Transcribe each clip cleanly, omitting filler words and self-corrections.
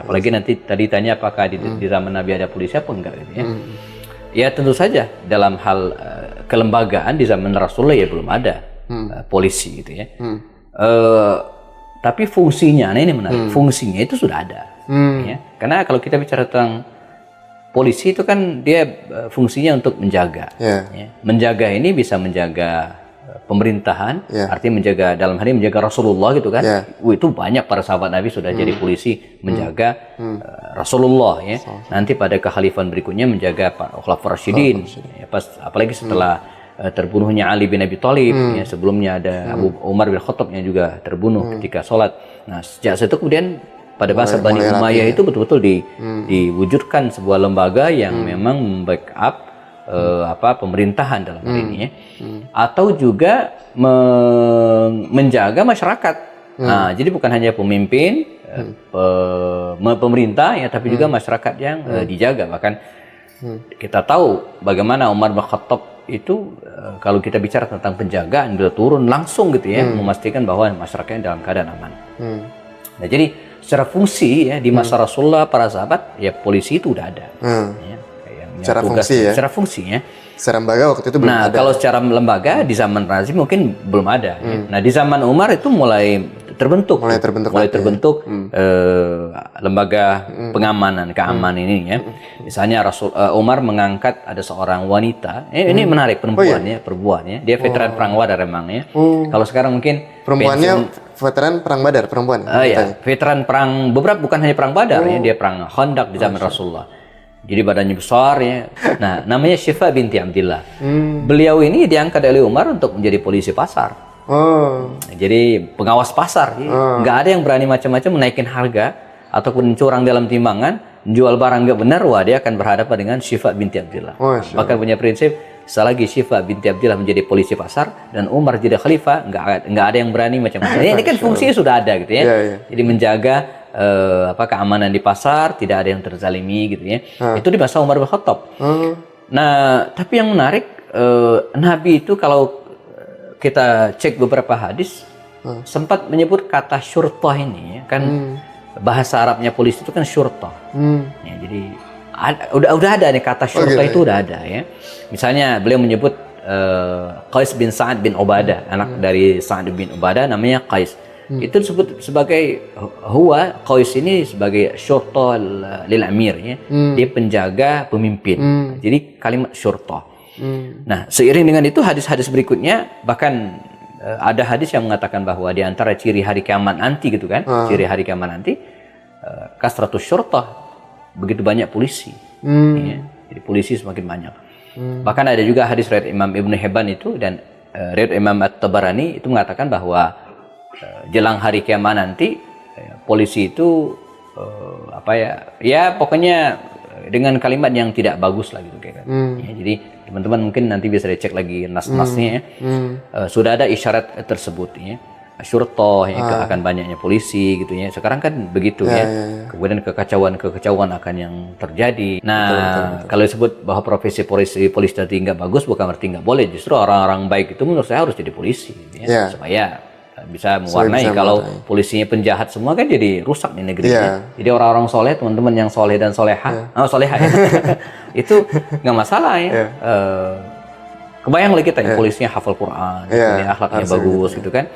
Apalagi nanti tadi tanya apakah di zaman Nabi ada polisi apa enggak gitu ya. Ya tentu saja dalam hal kelembagaan di zaman Rasulullah ya belum ada polisi gitu ya. Tapi fungsinya, nah ini menarik, fungsinya itu sudah ada. Ya. Karena kalau kita bicara tentang polisi itu kan dia fungsinya untuk menjaga. Ya. Menjaga ini bisa menjaga pemerintahan, artinya menjaga dalam hal ini menjaga Rasulullah gitu kan. Itu banyak para sahabat Nabi sudah jadi polisi menjaga Rasulullah ya. Nanti pada kekhalifahan berikutnya menjaga Pak Khulafaur Rasyidin. Ya, apalagi setelah terbunuhnya Ali bin Abi Thalib ya, sebelumnya ada Abu Umar bin Khattab yang juga terbunuh ketika sholat. Nah, sejak itu kemudian pada masa Bani Umayyah itu betul-betul diwujudkan sebuah lembaga yang memang membackup pemerintahan dalam hal ini ya. Atau juga menjaga masyarakat. Nah, jadi bukan hanya pemimpin pemerintah ya, tapi juga masyarakat yang dijaga. Bahkan kita tahu bagaimana Umar bin Khattab itu kalau kita bicara tentang penjagaan beliau turun langsung gitu ya, memastikan bahwa masyarakatnya dalam keadaan aman. Nah, jadi secara fungsi ya di masa Rasulullah para sahabat ya polisi itu udah ada. Ya. Secara fungsi ya? Secara fungsinya. Secara lembaga waktu itu belum ada. Nah, kalau secara lembaga di zaman Razi mungkin belum ada. Ya. Nah, di zaman Umar itu mulai terbentuk lembaga pengamanan, keamanan ini ya. Misalnya Umar mengangkat ada seorang wanita. Ini menarik perempuannya. Dia veteran perang Badar memang ya. Kalau sekarang mungkin perempuannya veteran perang Badar, perempuan. Ya, veteran perang beberapa bukan hanya perang Badar ya, dia perang Khandaq di zaman Rasulullah. Jadi badannya besar ya. Nah, namanya Syifa binti Abdillah. Beliau ini diangkat oleh Umar untuk menjadi polisi pasar. Jadi pengawas pasar. Nggak ada yang berani macam-macam menaikin harga ataupun curang dalam timbangan, jual barang nggak benar, wah dia akan berhadapan dengan Syifa binti Abdillah. Bahkan punya prinsip, selagi Syifa binti Abdillah menjadi polisi pasar dan Umar jadi khalifah, nggak ada yang berani macam-macam. Ini kan fungsinya sudah ada gitu ya. Jadi menjaga keamanan di pasar, tidak ada yang terzalimi gitu ya. Itu di masa Umar bin Khattab. Nah, tapi yang menarik Nabi itu kalau kita cek beberapa hadis sempat menyebut kata syurtah ini ya, kan bahasa Arabnya polisi itu kan syurtah. Ya, jadi udah ada nih kata syurtah itu udah ada ya. Misalnya beliau menyebut Qais bin Sa'ad bin Ubadah, anak dari Sa'ad bin Ubadah namanya Qais. Itu disebut sebagai Qais ini sebagai syurta lil amir ya. Dia penjaga pemimpin. Jadi kalimat syurta. Nah, seiring dengan itu hadis-hadis berikutnya bahkan ada hadis yang mengatakan bahwa di antara ciri hari kiamat nanti gitu kan, ciri hari kiamat nanti kasratus syurta, begitu banyak polisi. Ya. Jadi polisi semakin banyak. Bahkan ada juga hadis riwayat Imam Ibnu Hibban itu dan riwayat Imam At-Tabarani itu mengatakan bahwa jelang hari kiamat nanti polisi itu pokoknya dengan kalimat yang tidak bagus lah gitu kayak kan. Ya, jadi teman-teman mungkin nanti bisa dicek lagi nas-nasnya ya. Sudah ada isyarat tersebut ya. Syurtoh ya, akan banyaknya polisi gitu ya. Sekarang kan begitu ya. Kemudian kekacauan akan yang terjadi. Nah, betul. Kalau disebut bahwa profesi polisi tadi nggak bagus bukan berarti nggak boleh. Justru orang-orang baik itu menurut saya harus jadi polisi gitu ya. Supaya bisa mewarnai. Kalau polisinya penjahat semua kan jadi rusak nih negerinya. Jadi orang-orang soleh, teman-teman yang soleh dan soleha, soleha ya, itu nggak masalah ya. Kebayang lagi kita polisinya hafal Quran, akhlaknya bagus gitu kan.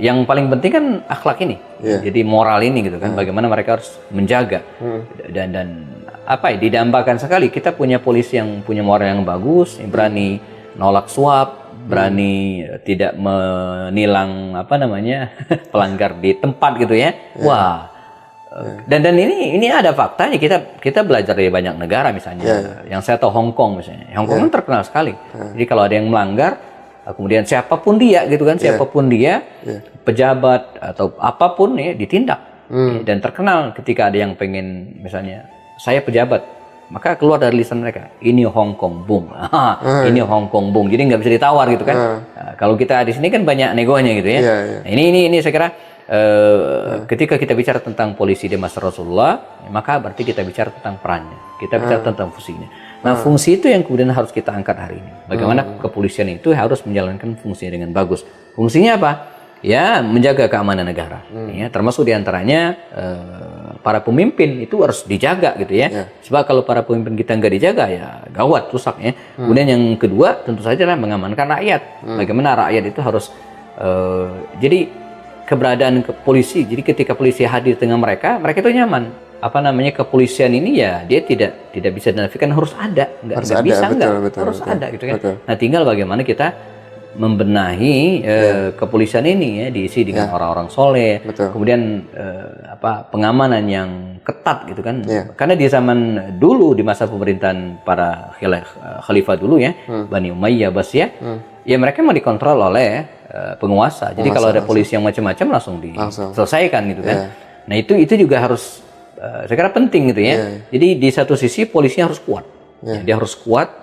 Yang paling penting kan akhlak ini, jadi moral ini gitu kan. Bagaimana mereka harus menjaga dan didambakan sekali kita punya polisi yang punya moral yang bagus, yang berani nolak suap, berani tidak menilang pelanggar di tempat gitu ya. Wah. Dan ini ada faktanya, kita belajar dari banyak negara misalnya. Yang saya tahu Hong Kong misalnya. Hong Kong kan terkenal sekali. Jadi kalau ada yang melanggar, kemudian siapapun dia gitu kan, pejabat atau apapun ya ditindak. Dan terkenal ketika ada yang pengen misalnya saya pejabat, maka keluar dari lisan mereka, ini Hong Kong boom, ini Hong Kong boom. Jadi nggak bisa ditawar gitu kan. Kalau kita di sini kan banyak negonya gitu ya. Nah, ini saya kira ketika kita bicara tentang polisi di masa Rasulullah, maka berarti kita bicara tentang perannya, kita bicara tentang fungsinya. Nah, fungsi itu yang kemudian harus kita angkat hari ini. Bagaimana kepolisian itu harus menjalankan fungsinya dengan bagus. Fungsinya apa? Ya, menjaga keamanan negara. Ya, termasuk diantaranya para pemimpin itu harus dijaga gitu ya. Sebab kalau para pemimpin kita nggak dijaga ya gawat, rusak ya. Kemudian yang kedua tentu saja adalah mengamankan rakyat. Bagaimana rakyat itu harus jadi keberadaan polisi. Jadi ketika polisi hadir tengah mereka itu nyaman. Apa namanya, kepolisian ini ya dia tidak bisa dinafikan, harus ada, nggak bisa, harus ada gitu kan. Nah tinggal bagaimana kita membenahi kepolisian ini ya, diisi dengan orang-orang soleh, kemudian pengamanan yang ketat gitu kan. Karena di zaman dulu, di masa pemerintahan para khalifah dulu ya, Bani Umayyah, Abbasiyah, ya mereka mau dikontrol oleh penguasa. Jadi kalau ada polisi yang macam-macam langsung diselesaikan gitu kan. Nah itu juga harus saya kira penting gitu ya. Jadi di satu sisi polisinya harus kuat, dia harus kuat.